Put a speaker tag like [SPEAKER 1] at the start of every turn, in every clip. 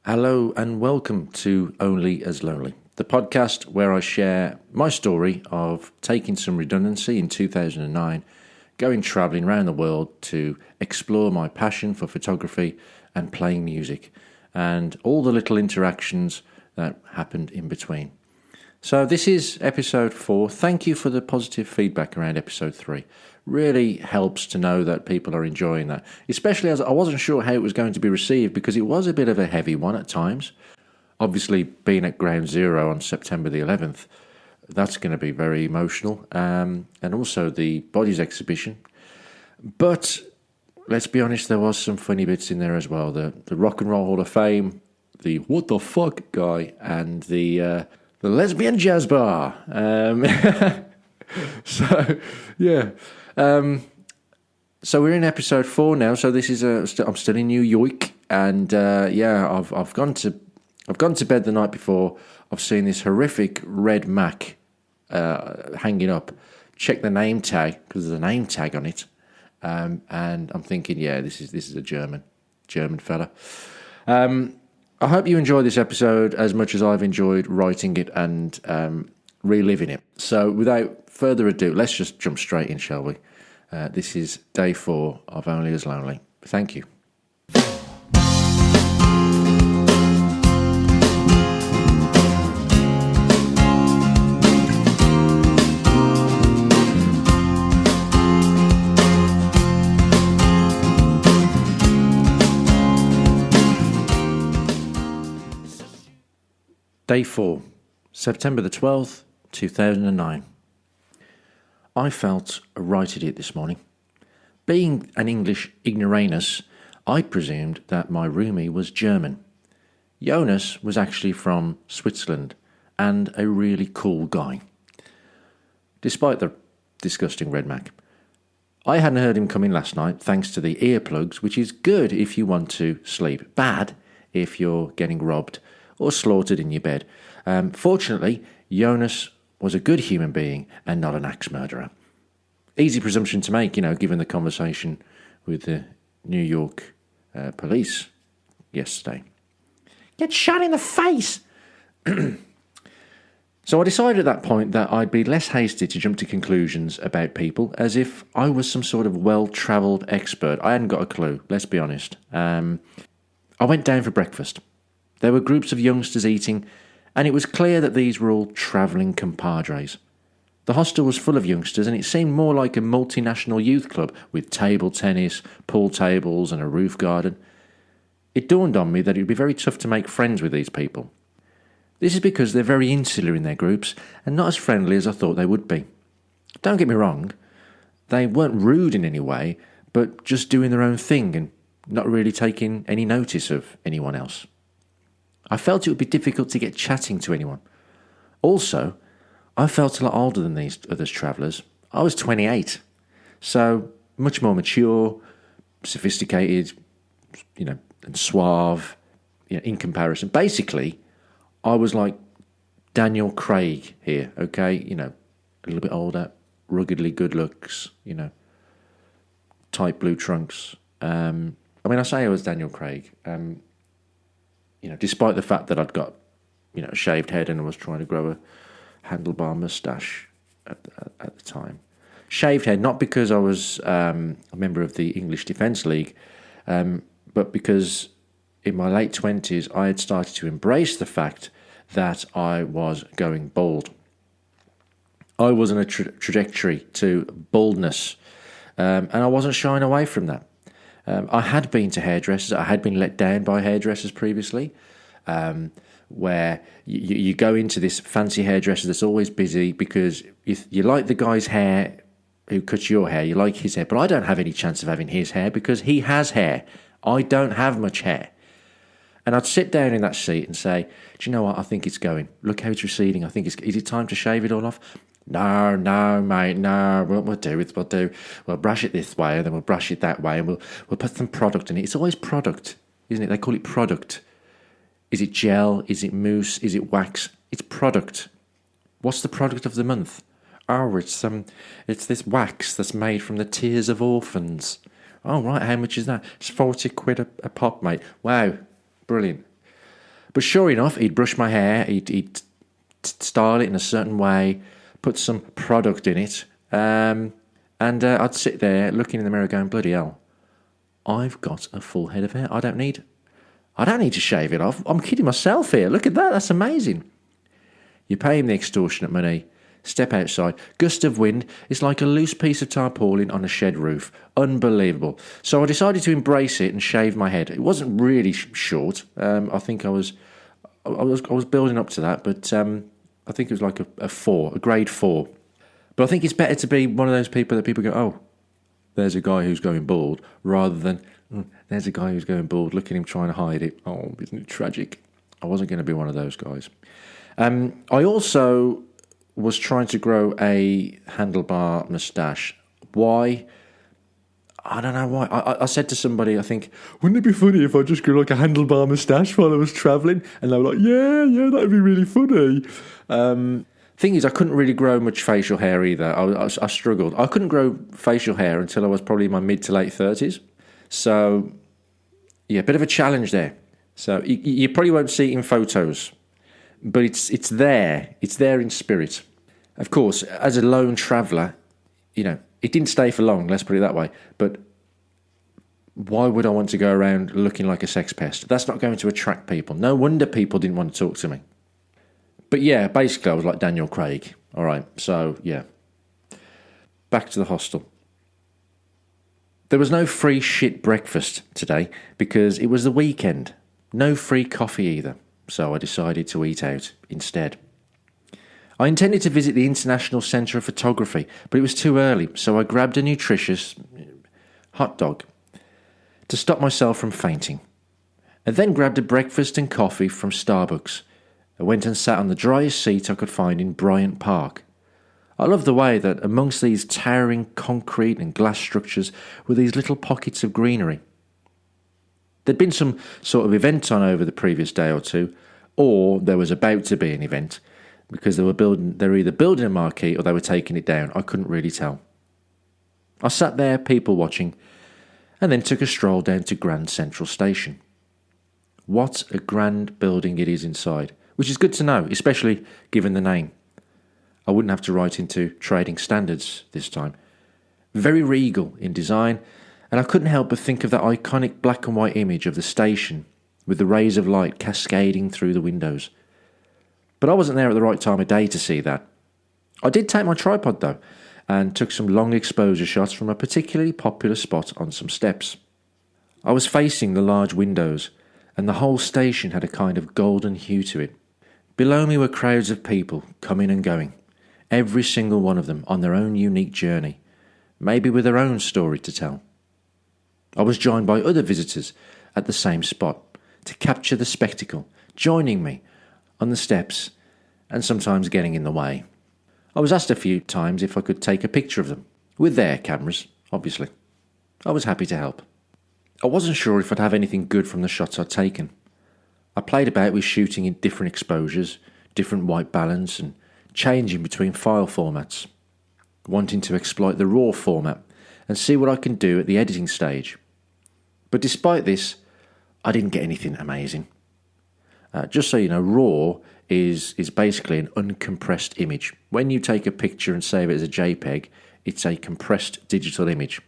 [SPEAKER 1] Hello and welcome to Only as Lonely, the podcast where I share my story of taking some redundancy in 2009, going travelling around the world to explore my passion for photography and playing music, and all the little interactions that happened in between. So this is episode 4. Thank you for the positive feedback around episode 3. Really helps to know that people are enjoying that, especially as I wasn't sure how it was going to be received because it was a bit of a heavy one at times. Obviously, being at Ground Zero on September the 11th, that's going to be very emotional, and also the Bodies exhibition. But let's be honest, there was some funny bits in there as well. The Rock and Roll Hall of Fame, the what the fuck guy, and the lesbian jazz bar. So, yeah. So we're in episode 4 now. So this is I'm still in New York, and I've gone to bed the night before. I've seen this horrific red Mac hanging up. Check the name tag because there's a name tag on it, and I'm thinking, yeah, this is a German fella. I hope you enjoy this episode as much as I've enjoyed writing it and reliving it. So without further ado, let's just jump straight in, shall we? This is day 4 of Only as Lonely. Thank you. Day 4, September the 12th, 2009. I felt a right idiot this morning. Being an English ignoramus, I presumed that my roomie was German. Jonas was actually from Switzerland and a really cool guy. Despite the disgusting red Mac. I hadn't heard him come in last night thanks to the earplugs, which is good if you want to sleep, bad if you're getting robbed or slaughtered in your bed. Fortunately, Jonas was a good human being and not an axe murderer. Easy presumption to make, given the conversation with the New York police yesterday. Get shot in the face! So I decided at that point that I'd be less hasty to jump to conclusions about people as if I was some sort of well-travelled expert. I hadn't got a clue, let's be honest. I went down for breakfast. There were groups of youngsters eating, and it was clear that these were all travelling compadres. The hostel was full of youngsters, and it seemed more like a multinational youth club with table tennis, pool tables, and a roof garden. It dawned on me that it would be very tough to make friends with these people. This is because they're very insular in their groups and not as friendly as I thought they would be. Don't get me wrong, they weren't rude in any way, but just doing their own thing and not really taking any notice of anyone else. I felt it would be difficult to get chatting to anyone. Also, I felt a lot older than these other travellers. I was 28, so much more mature, sophisticated, and suave, in comparison. Basically, I was like Daniel Craig here, okay? A little bit older, ruggedly good looks, tight blue trunks. I say I was Daniel Craig. Despite the fact that I'd got, a shaved head and I was trying to grow a handlebar moustache at the time. Shaved head, not because I was a member of the English Defence League, but because in my late 20s I had started to embrace the fact that I was going bald. I was on a trajectory to baldness, and I wasn't shying away from that. I had been to hairdressers. I had been let down by hairdressers previously, where you go into this fancy hairdresser that's always busy because you like the guy's hair who cuts your hair, you like his hair, but I don't have any chance of having his hair because he has hair. I don't have much hair. And I'd sit down in that seat and say, do you know what? I think it's going. Look how it's receding. I think is it time to shave it all off? No, mate, no. What we'll do, we'll brush it this way and then we'll brush it that way and we'll put some product in it. It's always product, isn't it? They call it product. Is it gel? Is it mousse? Is it wax? It's product. What's the product of the month? Oh, it's this wax that's made from the tears of orphans. Oh, right, how much is that? It's 40 quid a pop, mate. Wow, brilliant. But sure enough, he'd brush my hair, he'd style it in a certain way, put some product in it, and I'd sit there looking in the mirror going, bloody hell, I've got a full head of hair. I don't need to shave it off. I'm kidding myself here. Look at that. That's amazing. You pay him the extortionate money, step outside. Gust of wind is like a loose piece of tarpaulin on a shed roof. Unbelievable. So I decided to embrace it and shave my head. It wasn't really short. I think I was building up to that, but I think it was like a grade 4. But I think it's better to be one of those people that people go, oh, there's a guy who's going bald, rather than there's a guy who's going bald. Look at him trying to hide it. Oh, isn't it tragic? I wasn't going to be one of those guys. I also was trying to grow a handlebar moustache. Why? I don't know why. I said to somebody, I think, wouldn't it be funny if I just grew like a handlebar moustache while I was travelling? And they were like, yeah, that'd be really funny. Thing is, I couldn't really grow much facial hair either. I struggled. I couldn't grow facial hair until I was probably in my mid to late 30s. So, yeah, a bit of a challenge there. So you probably won't see it in photos, but it's there. It's there in spirit. Of course, as a lone traveller, it didn't stay for long, let's put it that way. But why would I want to go around looking like a sex pest? That's not going to attract people. No wonder people didn't want to talk to me. But yeah, basically I was like Daniel Craig. All right, so yeah. Back to the hostel. There was no free shit breakfast today because it was the weekend. No free coffee either. So I decided to eat out instead. I intended to visit the International Centre of Photography, but it was too early, so I grabbed a nutritious hot dog to stop myself from fainting. I then grabbed a breakfast and coffee from Starbucks. I went and sat on the driest seat I could find in Bryant Park. I love the way that amongst these towering concrete and glass structures were these little pockets of greenery. There'd been some sort of event on over the previous day or two, or there was about to be an event, because they were either building a marquee or they were taking it down. I couldn't really tell. I sat there people watching, and then took a stroll down to Grand Central Station. What a grand building it is inside, which is good to know, especially given the name. I wouldn't have to write into Trading Standards this time. Very regal in design, and I couldn't help but think of that iconic black and white image of the station with the rays of light cascading through the windows. But I wasn't there at the right time of day to see that. I did take my tripod though, and took some long exposure shots from a particularly popular spot on some steps. I was facing the large windows, and the whole station had a kind of golden hue to it. Below me were crowds of people coming and going, every single one of them on their own unique journey, maybe with their own story to tell. I was joined by other visitors at the same spot to capture the spectacle, joining me on the steps and sometimes getting in the way. I was asked a few times if I could take a picture of them, with their cameras, obviously. I was happy to help. I wasn't sure if I'd have anything good from the shots I'd taken. I played about with shooting in different exposures, different white balance, and changing between file formats, wanting to exploit the RAW format and see what I can do at the editing stage. But despite this, I didn't get anything amazing. Just so you know, RAW is basically an uncompressed image. When you take a picture and save it as a JPEG, it's a compressed digital image.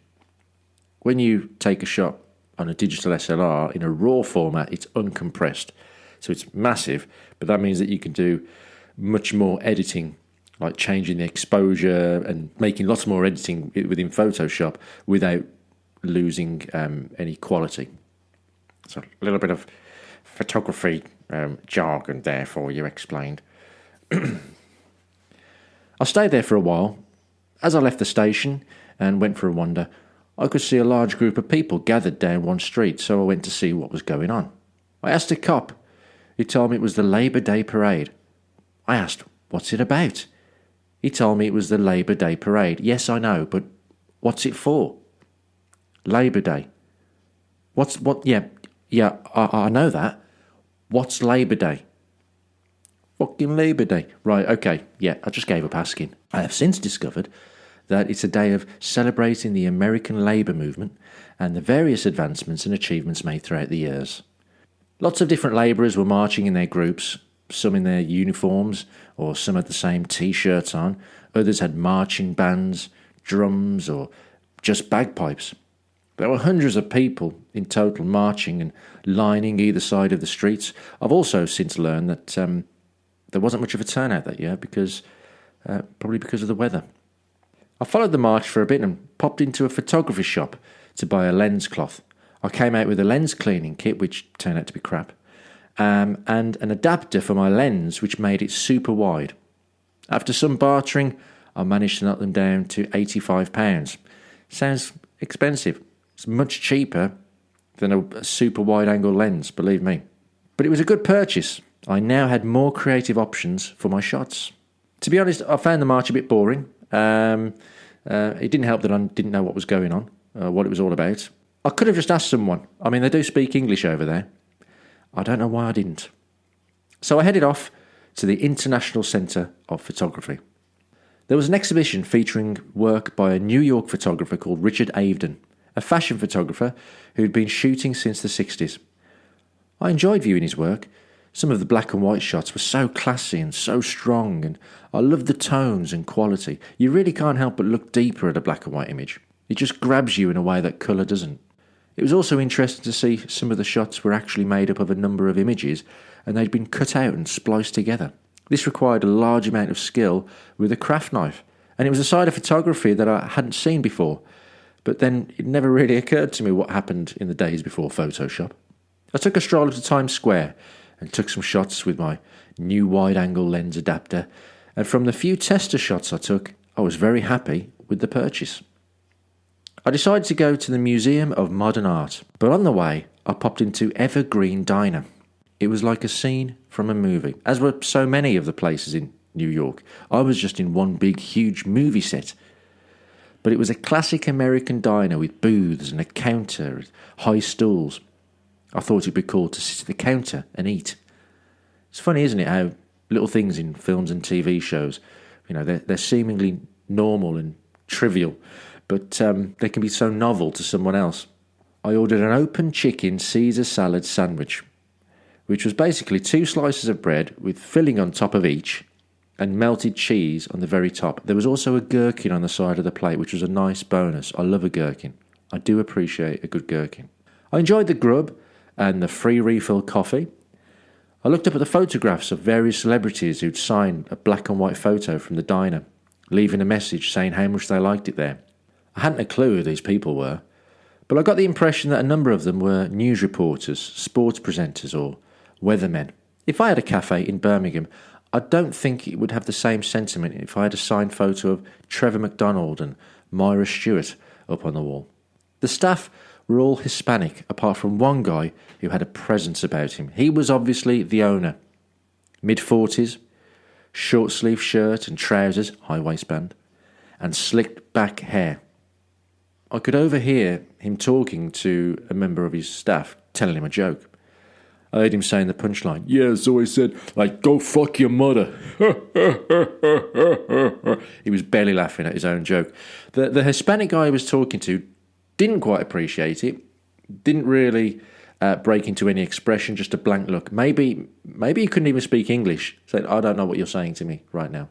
[SPEAKER 1] When you take a shot on a digital SLR in a RAW format, it's uncompressed. So it's massive, but that means that you can do much more editing, like changing the exposure and making lots more editing within Photoshop without losing any quality. So a little bit of photography jargon there for you explained. I stayed there for a while. As I left the station and went for a wander, I could see a large group of people gathered down one street, so I went to see what was going on. I asked a cop. He told me it was the Labour Day Parade. I asked, what's it about? He told me it was the Labour Day Parade. Yes, I know, but what's it for? Labour Day. Yeah, I know that. What's Labour Day? Fucking Labour Day. Right, okay, yeah, I just gave up asking. I have since discovered that it's a day of celebrating the American labour movement and the various advancements and achievements made throughout the years. Lots of different labourers were marching in their groups, some in their uniforms, or some had the same T-shirts on. Others had marching bands, drums, or just bagpipes. There were hundreds of people in total marching and lining either side of the streets. I've also since learned that there wasn't much of a turnout that year probably because of the weather. I followed the march for a bit and popped into a photography shop to buy a lens cloth. I came out with a lens cleaning kit, which turned out to be crap, and an adapter for my lens, which made it super wide. After some bartering, I managed to knock them down to £85. Sounds expensive. It's much cheaper than a super wide-angle lens, believe me. But it was a good purchase. I now had more creative options for my shots. To be honest, I found the march a bit boring. It didn't help that I didn't know what was going on, what it was all about. I could have just asked someone. I mean, they do speak English over there. I don't know why I didn't. So I headed off to the International Centre of Photography. There was an exhibition featuring work by a New York photographer called Richard Avedon, a fashion photographer who'd been shooting since the 60s. I enjoyed viewing his work. Some of the black and white shots were so classy and so strong, and I loved the tones and quality. You really can't help but look deeper at a black and white image. It just grabs you in a way that colour doesn't. It was also interesting to see some of the shots were actually made up of a number of images, and they'd been cut out and spliced together. This required a large amount of skill with a craft knife, and it was a side of photography that I hadn't seen before. But then it never really occurred to me what happened in the days before Photoshop. I took a stroll to Times Square and took some shots with my new wide-angle lens adapter, and from the few tester shots I took, I was very happy with the purchase. I decided to go to the Museum of Modern Art, but on the way I popped into Evergreen Diner. It was like a scene from a movie, as were so many of the places in New York. I was just in one big, huge movie set. But it was a classic American diner with booths and a counter, high stools. I thought it'd be cool to sit at the counter and eat. It's funny, isn't it, how little things in films and TV shows, they're seemingly normal and trivial, but they can be so novel to someone else. I ordered an open chicken Caesar salad sandwich, which was basically 2 slices of bread with filling on top of each and melted cheese on the very top. There was also a gherkin on the side of the plate, which was a nice bonus. I love a gherkin. I do appreciate a good gherkin. I enjoyed the grub and the free refill coffee. I looked up at the photographs of various celebrities who'd signed a black and white photo from the diner, leaving a message saying how much they liked it there. I hadn't a clue who these people were, but I got the impression that a number of them were news reporters, sports presenters, or weathermen. If I had a cafe in Birmingham, I don't think it would have the same sentiment if I had a signed photo of Trevor McDonald and Myra Stewart up on the wall. The staff were all Hispanic, apart from one guy who had a presence about him. He was obviously the owner. Mid-40s, short-sleeve shirt and trousers, high waistband, and slicked back hair. I could overhear him talking to a member of his staff, telling him a joke. I heard him saying the punchline. Yeah, so he said, go fuck your mother. He was barely laughing at his own joke. The Hispanic guy I was talking to didn't quite appreciate it, didn't really break into any expression, just a blank look. Maybe he couldn't even speak English. Said, I don't know what you're saying to me right now.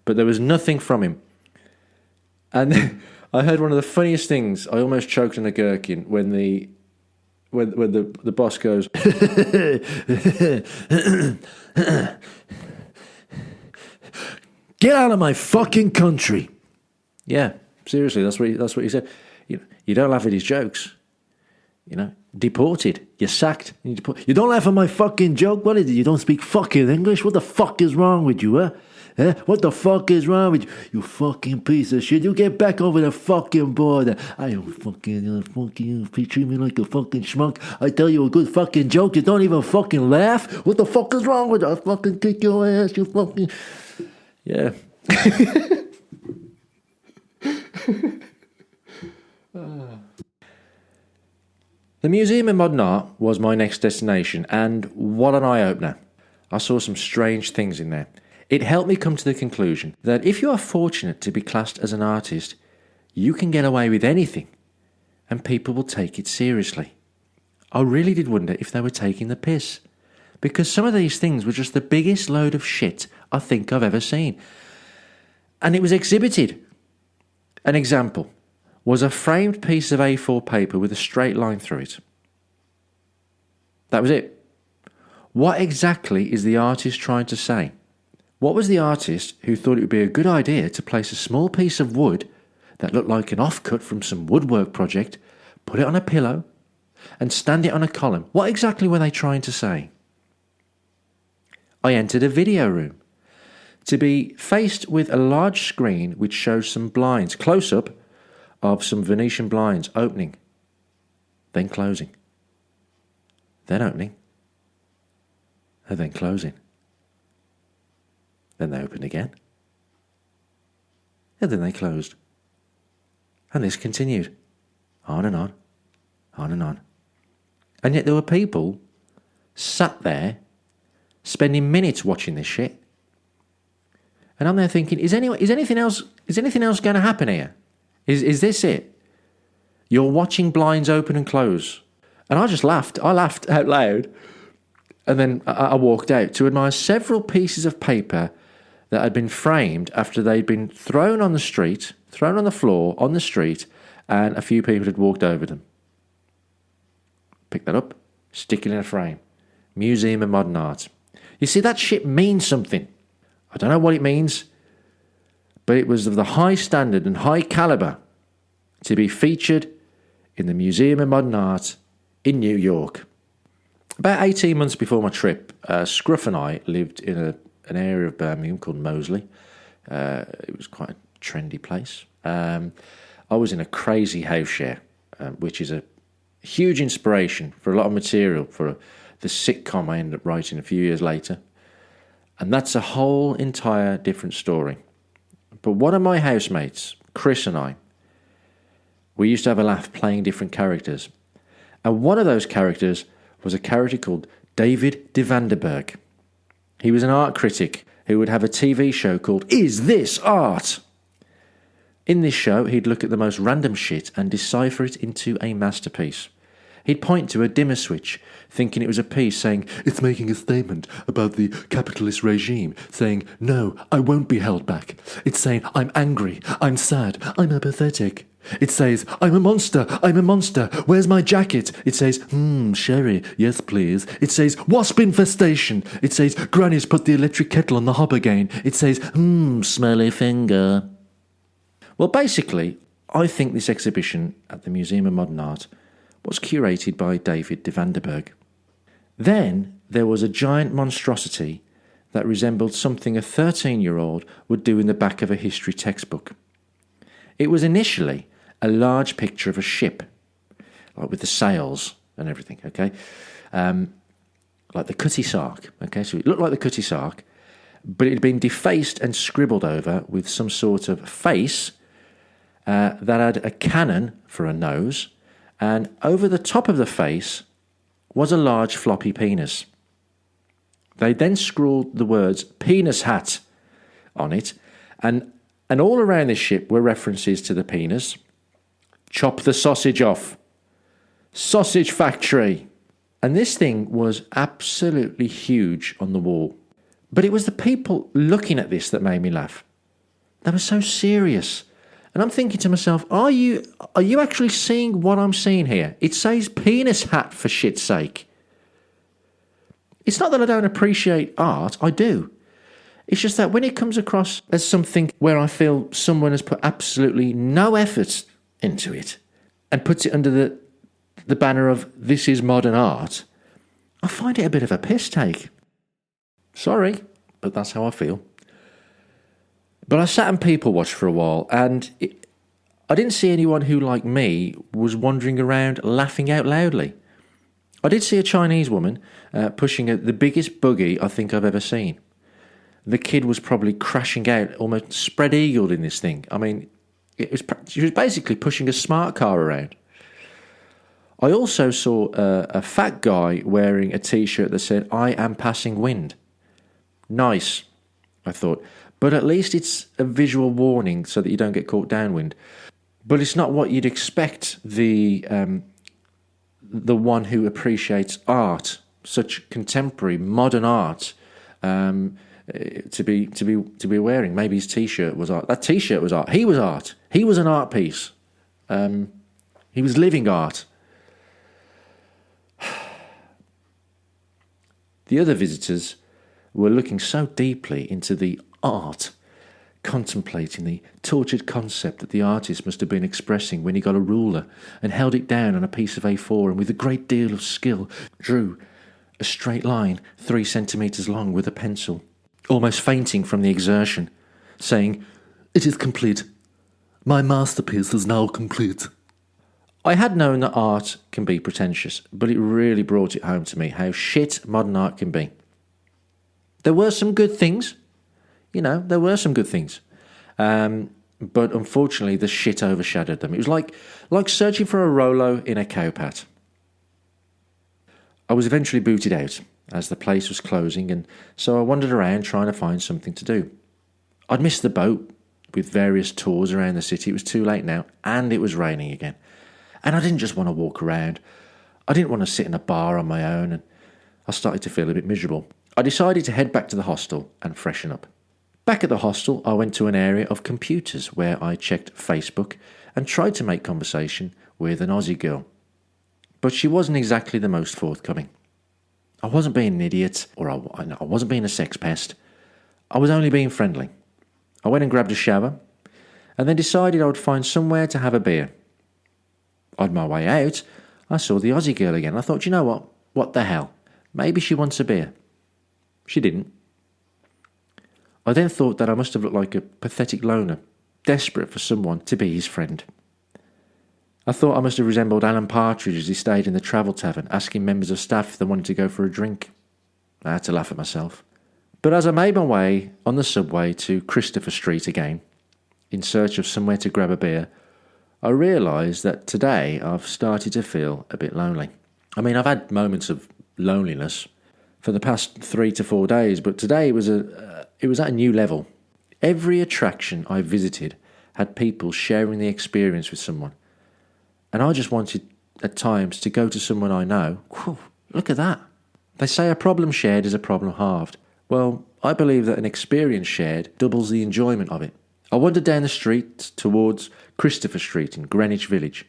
[SPEAKER 1] But there was nothing from him. And I heard one of the funniest things. I almost choked on a gherkin when the boss goes, get out of my fucking country. Yeah, seriously, that's what he said. You don't laugh at his jokes. Deported. You're sacked. You don't laugh at my fucking joke? What is it? You don't speak fucking English? What the fuck is wrong with you, huh? What the fuck is wrong with you? You fucking piece of shit. You get back over the fucking border. I don't fucking you treat me like a fucking schmuck. I tell you a good fucking joke. You don't even fucking laugh. What the fuck is wrong with you? I'll fucking kick your ass. You fucking... Yeah. The Museum of Modern Art was my next destination, and what an eye-opener. I saw some strange things in there. It helped me come to the conclusion that if you are fortunate to be classed as an artist, you can get away with anything, and people will take it seriously. I really did wonder if they were taking the piss. Because some of these things were just the biggest load of shit I think I've ever seen. And it was exhibited. An example was a framed piece of A4 paper with a straight line through it. That was it. What exactly is the artist trying to say? What was the artist who thought it would be a good idea to place a small piece of wood that looked like an offcut from some woodwork project, put it on a pillow, and stand it on a column? What exactly were they trying to say? I entered a video room to be faced with a large screen which shows some blinds, close-up of some Venetian blinds opening, then closing, then opening, and then closing. Then they opened again, and then they closed. And this continued, on and on, on and on. And yet there were people sat there spending minutes watching this shit. And I'm there thinking, is anything else going to happen here? Is this it? You're watching blinds open and close. And I just laughed. I laughed out loud. And then I walked out to admire several pieces of paper that had been framed after they'd been thrown on the street, thrown on the floor, on the street, and a few people had walked over them. Pick that up, stick it in a frame. Museum of Modern Art. You see, that shit means something. I don't know what it means, but it was of the high standard and high calibre to be featured in the Museum of Modern Art in New York. About 18 months before my trip, Scruff and I lived in an area of Birmingham called Moseley. It was quite a trendy place. I was in a crazy house share, which is a huge inspiration for a lot of material for the sitcom I ended up writing a few years later. And that's a whole entire different story. But one of my housemates, Chris, and I, we used to have a laugh playing different characters. And one of those characters was a character called David de Vanderberg. He was an art critic who would have a TV show called Is This Art? In this show, he'd look at the most random shit and decipher it into a masterpiece. He'd point to a dimmer switch, thinking it was a piece saying, it's making a statement about the capitalist regime, saying, no, I won't be held back. It's saying, I'm angry, I'm sad, I'm apathetic. It says, I'm a monster, where's my jacket? It says, sherry, yes please. It says, wasp infestation. It says, granny's put the electric kettle on the hob again. It says, smelly finger. Well, basically, I think this exhibition at the Museum of Modern Art was curated by David de Vanderberg. Then there was a giant monstrosity that resembled something a 13-year-old would do in the back of a history textbook. It was initially a large picture of a ship, like with the sails and everything, okay? Like the Cutty Sark, okay? So it looked like the Cutty Sark, but it had been defaced and scribbled over with some sort of face that had a cannon for a nose, and over the top of the face was a large floppy penis. They then scrawled the words penis hat on it, and all around this ship were references to the penis. Chop the sausage off. Sausage factory. And this thing was absolutely huge on the wall. But it was the people looking at this that made me laugh. They were so serious. And I'm thinking to myself, are you actually seeing what I'm seeing here? It says penis hat, for shit's sake. It's not that I don't appreciate art, I do. It's just that when it comes across as something where I feel someone has put absolutely no effort into it and puts it under the banner of this is modern art, I find it a bit of a piss take. Sorry, but that's how I feel. But I sat and people watched for a while, and I didn't see anyone who, like me, was wandering around laughing out loudly. I did see a Chinese woman pushing the biggest buggy I think I've ever seen. The kid was probably crashing out, almost spread-eagled in this thing. I mean, she was basically pushing a smart car around. I also saw a fat guy wearing a T-shirt that said, I am passing wind. Nice, I thought. But at least it's a visual warning so that you don't get caught downwind. But it's not what you'd expect the the one who appreciates art, such contemporary modern art, to be wearing. Maybe his T-shirt was art. That T-shirt was art. He was art. He was an art piece. He was living art. The other visitors were looking so deeply into the art, contemplating the tortured concept that the artist must have been expressing when he got a ruler and held it down on a piece of A4 and with a great deal of skill drew a straight line 3 centimetres long with a pencil, almost fainting from the exertion, saying, "It is complete. My masterpiece is now complete." I had known that art can be pretentious, but it really brought it home to me how shit modern art can be. There were some good things, there were some good things. But unfortunately, the shit overshadowed them. It was like searching for a Rolo in a cowpat. I was eventually booted out as the place was closing, and so I wandered around trying to find something to do. I'd missed the boat with various tours around the city. It was too late now, and it was raining again. And I didn't just want to walk around. I didn't want to sit in a bar on my own, and I started to feel a bit miserable. I decided to head back to the hostel and freshen up. Back at the hostel, I went to an area of computers where I checked Facebook and tried to make conversation with an Aussie girl. But she wasn't exactly the most forthcoming. I wasn't being an idiot, or I wasn't being a sex pest. I was only being friendly. I went and grabbed a shower, and then decided I would find somewhere to have a beer. On my way out, I saw the Aussie girl again. I thought, you know what? What the hell? Maybe she wants a beer. She didn't. I then thought that I must have looked like a pathetic loner, desperate for someone to be his friend. I thought I must have resembled Alan Partridge as he stayed in the travel tavern, asking members of staff if they wanted to go for a drink. I had to laugh at myself. But as I made my way on the subway to Christopher Street again, in search of somewhere to grab a beer, I realised that today I've started to feel a bit lonely. I mean, I've had moments of loneliness for the past 3 to 4 days, but today it was at a new level. Every attraction I visited had people sharing the experience with someone. And I just wanted, at times, to go to someone I know. Whew, look at that. They say a problem shared is a problem halved. Well, I believe that an experience shared doubles the enjoyment of it. I wandered down the street towards Christopher Street in Greenwich Village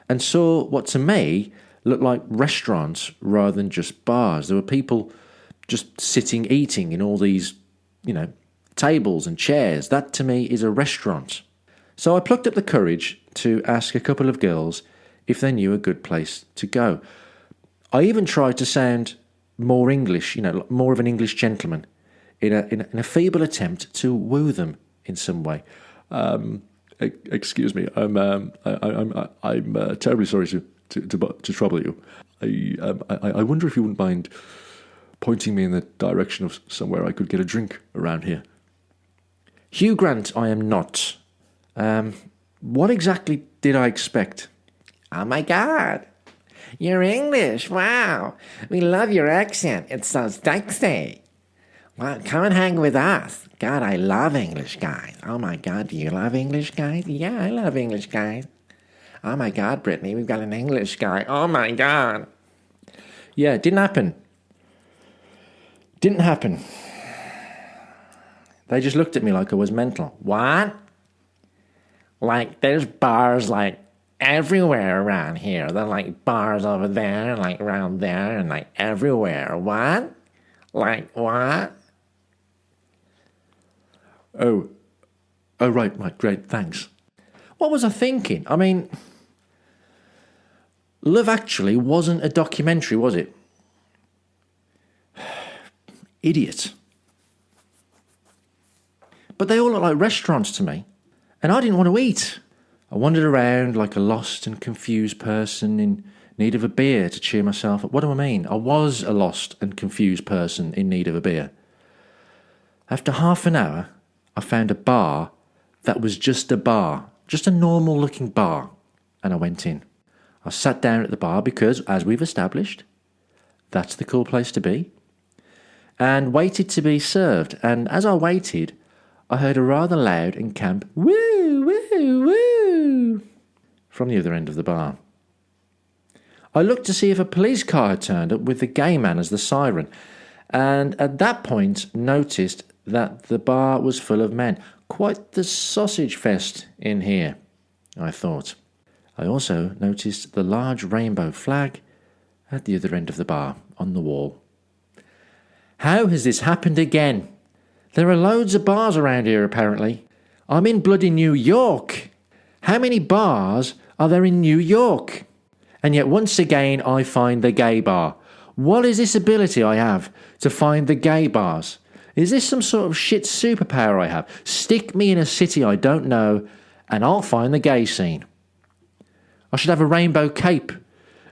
[SPEAKER 1] and saw what to me looked like restaurants rather than just bars. There were people just sitting, eating in all these, tables and chairs. That to me is a restaurant. So I plucked up the courage to ask a couple of girls if they knew a good place to go. I even tried to sound more English, more of an English gentleman, in a feeble attempt to woo them in some way. Excuse me, I'm terribly sorry to trouble you. I wonder if you wouldn't mind pointing me in the direction of somewhere I could get a drink around here. Hugh Grant, I am not. What exactly did I expect?
[SPEAKER 2] Oh my God, you're English, wow. We love your accent, it's so sexy. Well, come and hang with us. God, I love English guys. Oh my God, do you love English guys? Yeah, I love English guys. Oh my God, Brittany, we've got an English guy. Oh my God.
[SPEAKER 1] Yeah, it didn't happen. Didn't happen. They just looked at me like I was mental.
[SPEAKER 2] What? Like, there's bars, everywhere around here. There are, bars over there, and, around there, and, everywhere. What? What?
[SPEAKER 1] Oh, right, great, thanks. What was I thinking? I mean, Love Actually wasn't a documentary, was it? Idiot. But they all look like restaurants to me, and I didn't want to eat. I wandered around like a lost and confused person in need of a beer to cheer myself up. What do I mean? I was a lost and confused person in need of a beer. After half an hour, I found a bar that was just a bar, just a normal looking bar, and I went in. I sat down at the bar because, as we've established, that's the cool place to be, and waited to be served. And as I waited, I heard a rather loud and camp woo, woo, woo from the other end of the bar. I looked to see if a police car had turned up with the gay man as the siren, and at that point noticed that the bar was full of men. Quite the sausage fest in here, I thought. I also noticed the large rainbow flag at the other end of the bar on the wall. How has this happened again? There are loads of bars around here, apparently. I'm in bloody New York. How many bars are there in New York? And yet once again I find the gay bar. What is this ability I have to find the gay bars? Is this some sort of shit superpower I have? Stick me in a city I don't know and I'll find the gay scene. I should have a rainbow cape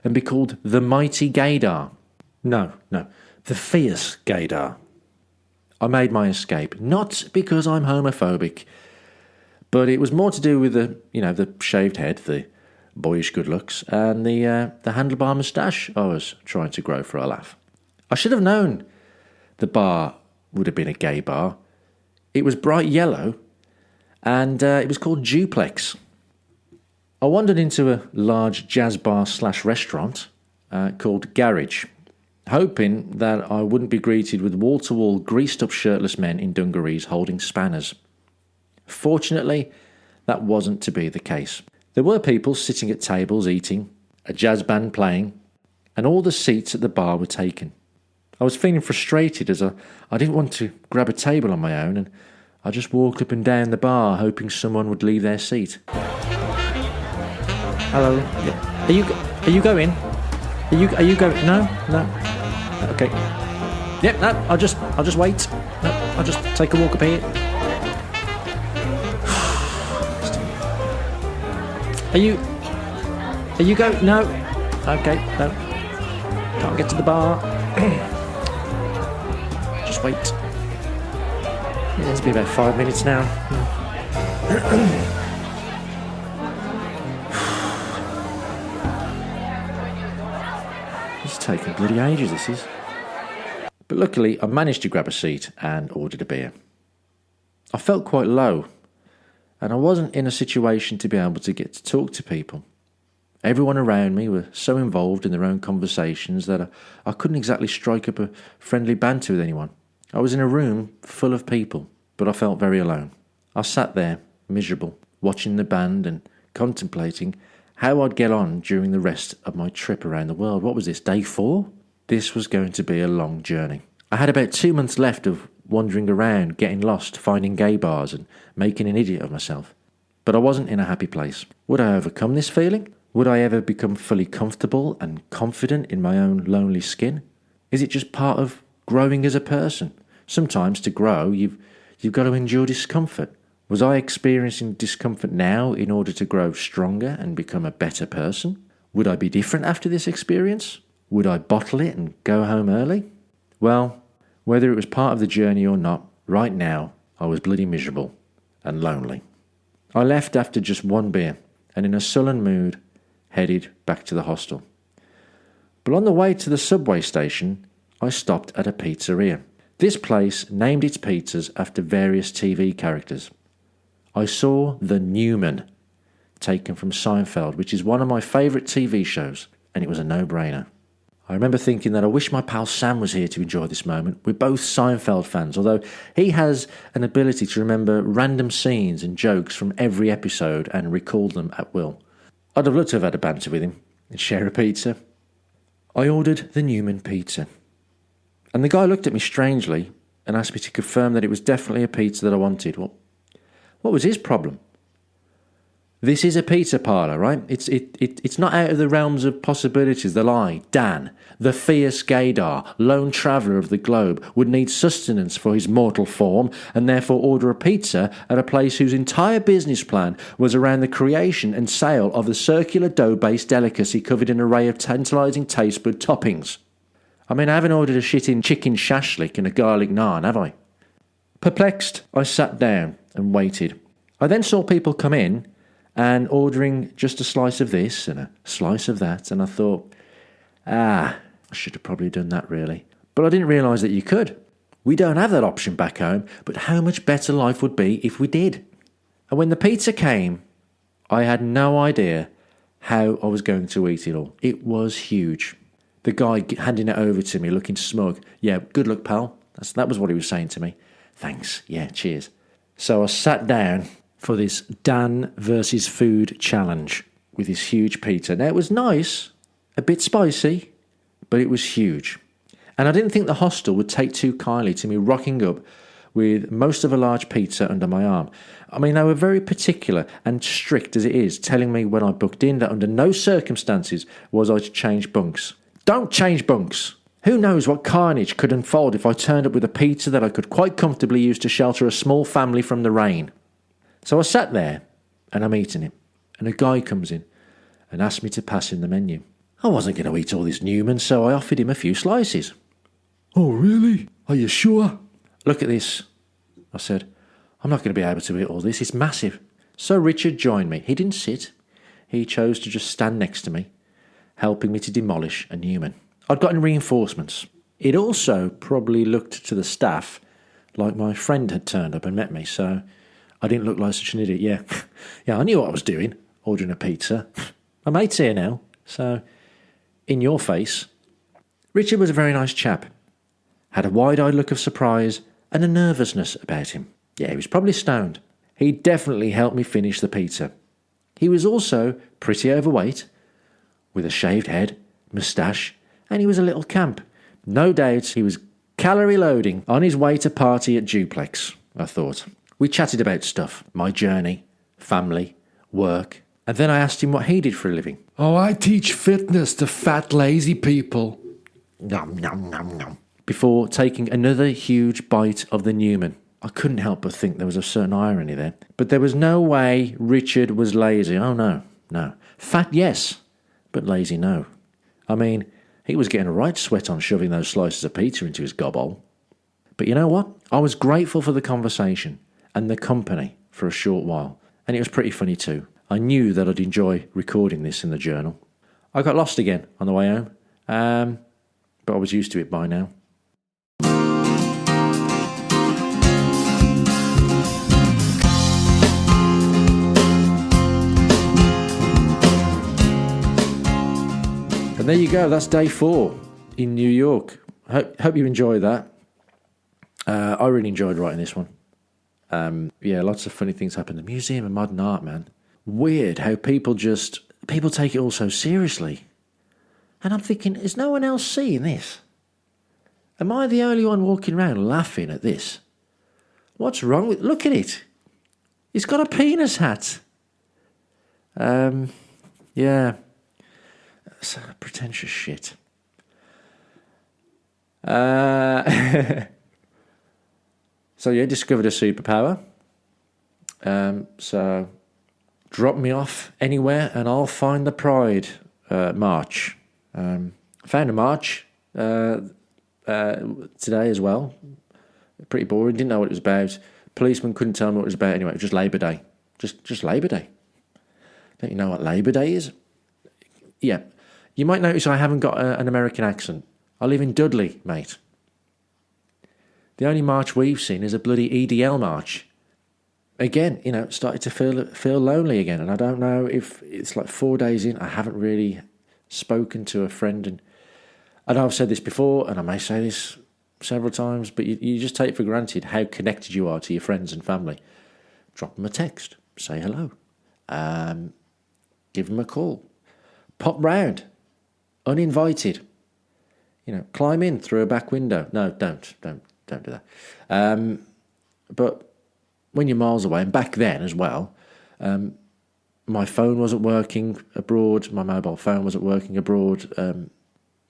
[SPEAKER 1] and be called the Mighty Gaydar. No, the Fierce Gaydar. I made my escape, not because I'm homophobic, but it was more to do with the shaved head, the boyish good looks, and the handlebar moustache I was trying to grow for a laugh. I should have known the bar would have been a gay bar. It was bright yellow, and it was called Duplex. I wandered into a large jazz bar / restaurant called Garage, hoping that I wouldn't be greeted with wall-to-wall greased-up shirtless men in dungarees holding spanners. Fortunately, that wasn't to be the case. There were people sitting at tables eating, a jazz band playing, and all the seats at the bar were taken. I was feeling frustrated as I didn't want to grab a table on my own, and I just walked up and down the bar hoping someone would leave their seat. Hello. Are you going? Are you going? No. Okay. Yep. No. I'll just wait. No. I'll just take a walk up here. Are you going? No. Okay. No. Can't get to the bar. Just wait. It's been about 5 minutes now. It's taken bloody ages, this is. But luckily, I managed to grab a seat and ordered a beer. I felt quite low, and I wasn't in a situation to be able to get to talk to people. Everyone around me were so involved in their own conversations that I couldn't exactly strike up a friendly banter with anyone. I was in a room full of people, but I felt very alone. I sat there, miserable, watching the band and contemplating how I'd get on during the rest of my trip around the world. What was this, day 4? This was going to be a long journey. I had about 2 months left of wandering around, getting lost, finding gay bars and making an idiot of myself. But I wasn't in a happy place. Would I overcome this feeling? Would I ever become fully comfortable and confident in my own lonely skin? Is it just part of growing as a person? Sometimes to grow, you've got to endure discomfort. Was I experiencing discomfort now in order to grow stronger and become a better person? Would I be different after this experience? Would I bottle it and go home early? Well, whether it was part of the journey or not, right now I was bloody miserable and lonely. I left after just 1 beer and in a sullen mood headed back to the hostel. But on the way to the subway station, I stopped at a pizzeria. This place named its pizzas after various TV characters. I saw The Newman, taken from Seinfeld, which is one of my favourite TV shows, and it was a no-brainer. I remember thinking that I wish my pal Sam was here to enjoy this moment. We're both Seinfeld fans, although he has an ability to remember random scenes and jokes from every episode and recall them at will. I'd have loved to have had a banter with him and share a pizza. I ordered the Newman pizza, and the guy looked at me strangely and asked me to confirm that it was definitely a pizza that I wanted. What was his problem? This is a pizza parlour, right? It's not out of the realms of possibilities that I, Dan, the fierce gaydar, lone traveller of the globe, would need sustenance for his mortal form and therefore order a pizza at a place whose entire business plan was around the creation and sale of the circular dough-based delicacy covered in an array of tantalising taste bud toppings. I mean, I haven't ordered a shitting chicken shashlik and a garlic naan, have I? Perplexed, I sat down and waited. I then saw people come in and ordering just a slice of this and a slice of that, and I thought, I should have probably done that really. But I didn't realise that you could. We don't have that option back home, but how much better life would be if we did. And when the pizza came, I had no idea how I was going to eat it all. It was huge. The guy handing it over to me, looking smug. Yeah, good luck, pal. That was what he was saying to me. Thanks. Yeah, cheers. So I sat down for this Dan versus food challenge with this huge pizza. Now, it was nice, a bit spicy, but it was huge. And I didn't think the hostel would take too kindly to me rocking up with most of a large pizza under my arm. I mean, they were very particular and strict as it is, telling me when I booked in that under no circumstances was I to change bunks. Don't change bunks! Who knows what carnage could unfold if I turned up with a pizza that I could quite comfortably use to shelter a small family from the rain. So I sat there, and I'm eating it, and a guy comes in and asked me to pass in the menu. I wasn't going to eat all this Newman, so I offered him a few slices. Oh, really? Are you sure? Look at this, I said. I'm not going to be able to eat all this, it's massive. So Richard joined me. He didn't sit. He chose to just stand next to me, helping me to demolish a Newman. I'd gotten reinforcements. It also probably looked to the staff like my friend had turned up and met me, so I didn't look like such an idiot. Yeah, I knew what I was doing, ordering a pizza. My mate's here now, so in your face. Richard was a very nice chap. Had a wide-eyed look of surprise and a nervousness about him. Yeah, he was probably stoned. He definitely helped me finish the pizza. He was also pretty overweight, with a shaved head, moustache, and he was a little camp. No doubt he was calorie loading on his way to party at Duplex, I thought. We chatted about stuff, my journey, family, work, and then I asked him what he did for a living.
[SPEAKER 3] Oh, I teach fitness to fat, lazy people.
[SPEAKER 2] Nom, nom, nom, nom.
[SPEAKER 1] Before taking another huge bite of the Newman. I couldn't help but think there was a certain irony there. But there was no way Richard was lazy. Oh, no. Fat, yes, but lazy, no. I mean, he was getting a right sweat on shoving those slices of pizza into his gobble. But you know what? I was grateful for the conversation and the company for a short while. And it was pretty funny too. I knew that I'd enjoy recording this in the journal. I got lost again on the way home. But I was used to it by now. And there you go, that's day 4 in New York. Hope you enjoyed that. I really enjoyed writing this one. Yeah, lots of funny things happen. The Museum of Modern Art, man. Weird how people take it all so seriously. And I'm thinking, is no one else seeing this? Am I the only one walking around laughing at this? What's wrong with... Look at it. He's got a penis hat. Yeah. That's pretentious shit. So yeah, discovered a superpower. So drop me off anywhere and I'll find the pride march. Found a march today as well. Pretty boring. Didn't know what it was about. Policeman couldn't tell me what it was about anyway. It was just Labour Day. Just Labour Day. Don't you know what Labour Day is? Yeah. You might notice I haven't got an American accent. I live in Dudley, mate. The only march we've seen is a bloody EDL march. Again, started to feel lonely again. And I don't know if it's like 4 days in. I haven't really spoken to a friend. And I know I've said this before, and I may say this several times, but you just take for granted how connected you are to your friends and family. Drop them a text. Say hello. Give them a call. Pop round. Uninvited. Climb in through a back window. No, don't do that. But when you're miles away, and back then as well, my phone wasn't working abroad. My mobile phone wasn't working abroad.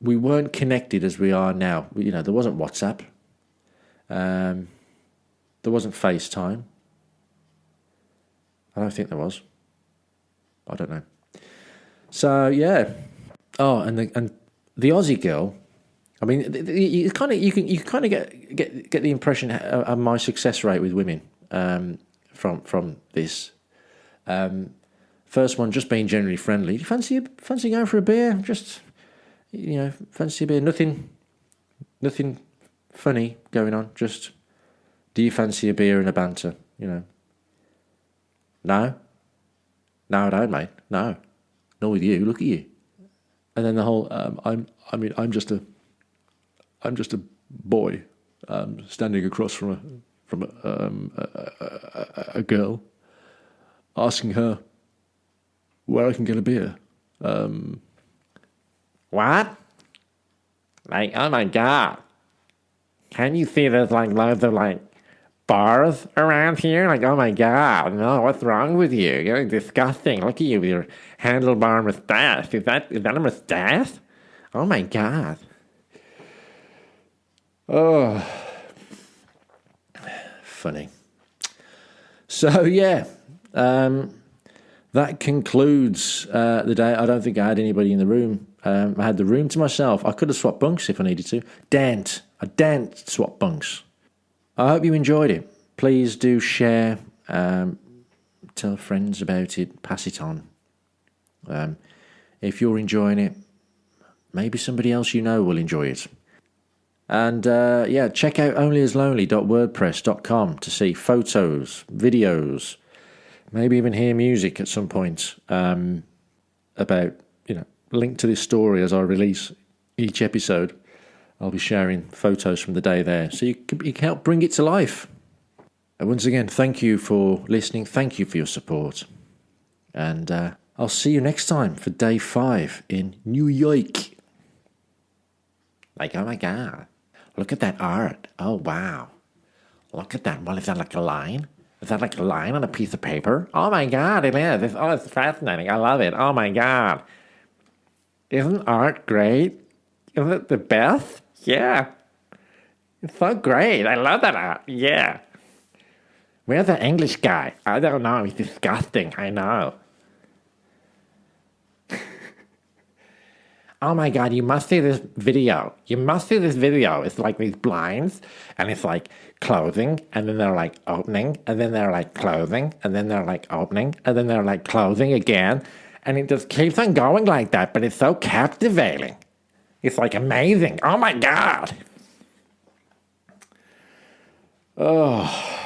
[SPEAKER 1] We weren't connected as we are now. There wasn't WhatsApp. There wasn't FaceTime. I don't think there was. I don't know. So yeah. Oh, and the Aussie girl. I mean, you kind of get the impression of my success rate with women from this. First one, just being generally friendly. Do you fancy going for a beer? Just fancy a beer. Nothing funny going on. Just, do you fancy a beer and a banter? No, I don't, mate. No, Not with you. Look at you. And then the whole, I'm just a boy standing across from a girl, asking her where I can get a beer.
[SPEAKER 2] What? Like, oh my God. Can you see there's like loads of like bars around here? Like, oh my God, no, what's wrong with you? You're disgusting. Look at you with your handlebar mustache. Is that a mustache? Oh my God.
[SPEAKER 1] Oh, funny. So yeah, that concludes the day. I don't think I had anybody in the room. I had the room to myself. I could have swapped bunks if I needed to. I daren't swap bunks. I hope you enjoyed it. Please do share, tell friends about it, pass it on. If you're enjoying it, maybe somebody else you know will enjoy it. And yeah, check out onlyaslonely.wordpress.com to see photos, videos, maybe even hear music at some point about, link to this story as I release each episode. I'll be sharing photos from the day there, so you can help bring it to life. And once again, thank you for listening. Thank you for your support. And I'll see you next time for day 5 in New York.
[SPEAKER 2] Like, oh my God. Look at that art. Oh, wow. Look at that. Well, is that like a line? Is that like a line on a piece of paper? Oh my God, it is. It's fascinating. I love it. Oh my God. Isn't art great? Isn't it the best? Yeah. It's so great. I love that art. Yeah. Where's the English guy? I don't know. He's disgusting. I know. Oh my God, you must see this video. It's like these blinds, and it's like closing, and then they're like opening, and then they're like closing, and then they're like opening, and then they're like closing again. And it just keeps on going like that, but it's so captivating. It's like amazing. Oh my God.
[SPEAKER 1] Oh.